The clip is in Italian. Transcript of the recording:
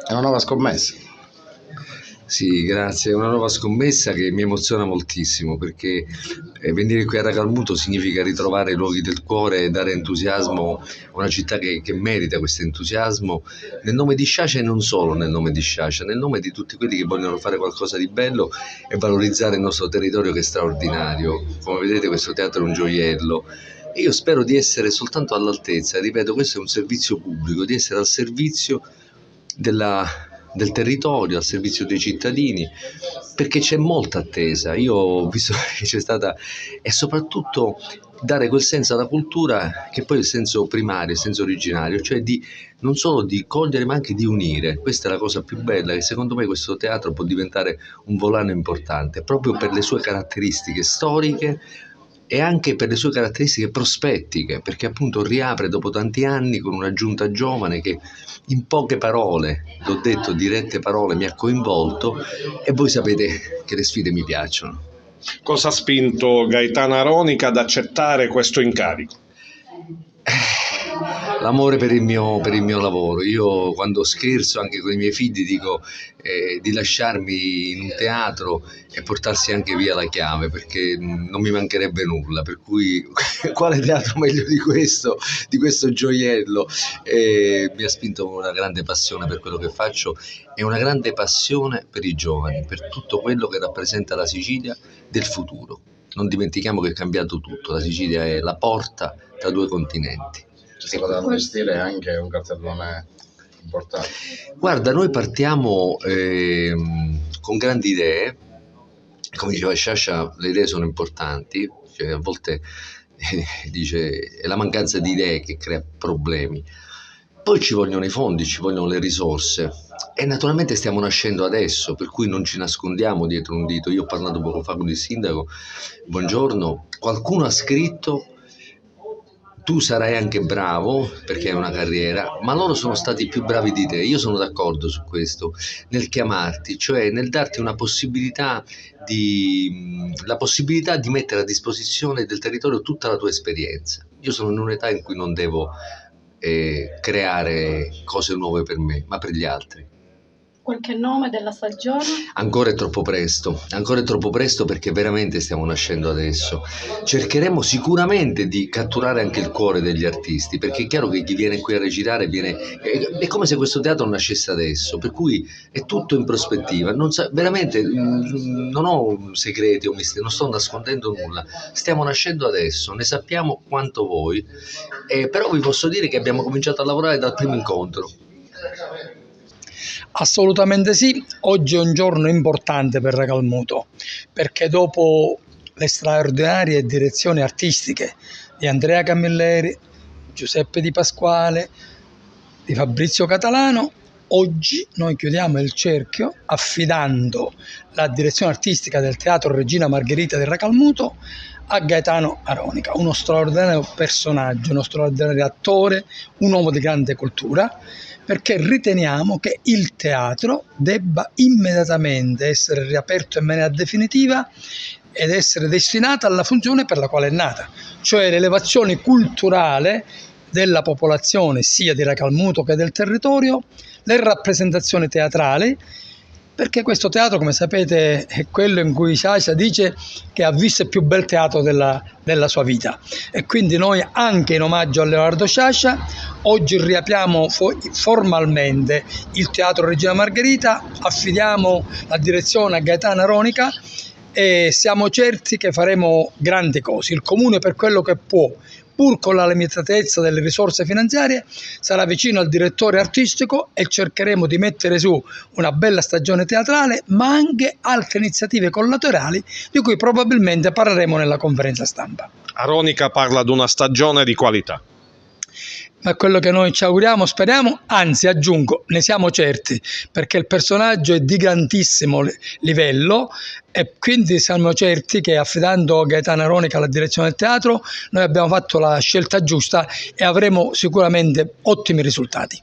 È una nuova scommessa. Sì, grazie, è una nuova scommessa che mi emoziona moltissimo perché venire qui a Racalmuto significa ritrovare i luoghi del cuore e dare entusiasmo a una città che merita questo entusiasmo nel nome di Sciascia e non solo nel nome di Sciascia, nel nome di tutti quelli che vogliono fare qualcosa di bello e valorizzare il nostro territorio che è straordinario. Come vedete questo teatro è un gioiello. E io spero di essere soltanto all'altezza, ripeto, questo è un servizio pubblico, di essere al servizio del territorio, al servizio dei cittadini, perché c'è molta attesa. Io ho visto che c'è stata, e soprattutto dare quel senso alla cultura che poi è il senso primario, il senso originario, cioè non solo di cogliere ma anche di unire. Questa è la cosa più bella, che secondo me questo teatro può diventare un volano importante proprio per le sue caratteristiche storiche e anche per le sue caratteristiche prospettiche, perché appunto riapre dopo tanti anni con una giunta giovane che in poche parole, l'ho detto, dirette parole, mi ha coinvolto, e voi sapete che le sfide mi piacciono. Cosa ha spinto Gaetano Aronica ad accettare questo incarico? L'amore per il mio lavoro. Io quando scherzo anche con i miei figli dico di lasciarmi in un teatro e portarsi anche via la chiave, perché non mi mancherebbe nulla, per cui quale teatro meglio di questo gioiello. Mi ha spinto una grande passione per quello che faccio e una grande passione per i giovani, per tutto quello che rappresenta la Sicilia del futuro. Non dimentichiamo che è cambiato tutto, la Sicilia è la porta tra due continenti. Si potranno gestire anche un cartellone importante. Guarda, noi partiamo con grandi idee, come diceva Sciascia, le idee sono importanti, cioè, a volte dice è la mancanza di idee che crea problemi. Poi ci vogliono i fondi, ci vogliono le risorse e naturalmente stiamo nascendo adesso, per cui non ci nascondiamo dietro un dito. Io ho parlato poco fa con il sindaco, buongiorno, qualcuno ha scritto tu sarai anche bravo perché hai una carriera, ma loro sono stati più bravi di te. Io sono d'accordo su questo, nel chiamarti, cioè nel darti una possibilità la possibilità di mettere a disposizione del territorio tutta la tua esperienza. Io sono in un'età in cui non devo creare cose nuove per me, ma per gli altri. Qualche nome della stagione? Ancora è troppo presto perché veramente stiamo nascendo adesso. Cercheremo sicuramente di catturare anche il cuore degli artisti, perché è chiaro che chi viene qui a recitare è come se questo teatro nascesse adesso, per cui è tutto in prospettiva. Veramente non ho segreti o misteri, non sto nascondendo nulla, stiamo nascendo adesso, ne sappiamo quanto voi, però vi posso dire che abbiamo cominciato a lavorare dal primo incontro. Assolutamente sì, oggi è un giorno importante per Racalmuto, perché dopo le straordinarie direzioni artistiche di Andrea Camilleri, Giuseppe Di Pasquale, di Fabrizio Catalano, oggi noi chiudiamo il cerchio affidando la direzione artistica del Teatro Regina Margherita di Racalmuto a Gaetano Aronica, uno straordinario personaggio, uno straordinario attore, un uomo di grande cultura, perché riteniamo che il teatro debba immediatamente essere riaperto in maniera definitiva ed essere destinato alla funzione per la quale è nata, cioè l'elevazione culturale della popolazione sia di Racalmuto che del territorio, le rappresentazioni teatrali, perché questo teatro, come sapete, è quello in cui Sciascia dice che ha visto il più bel teatro della sua vita, e quindi noi, anche in omaggio a Leonardo Sciascia, oggi riapriamo formalmente il Teatro Regina Margherita, affidiamo la direzione a Gaetano Aronica e siamo certi che faremo grandi cose. Il Comune, per quello che può, pur con la limitatezza delle risorse finanziarie, sarà vicino al direttore artistico e cercheremo di mettere su una bella stagione teatrale, ma anche altre iniziative collaterali di cui probabilmente parleremo nella conferenza stampa. Aronica parla di una stagione di qualità. Ma quello che noi ci auguriamo, speriamo, anzi aggiungo, ne siamo certi, perché il personaggio è di grandissimo livello e quindi siamo certi che affidando Gaetano Aronica alla direzione del teatro noi abbiamo fatto la scelta giusta e avremo sicuramente ottimi risultati.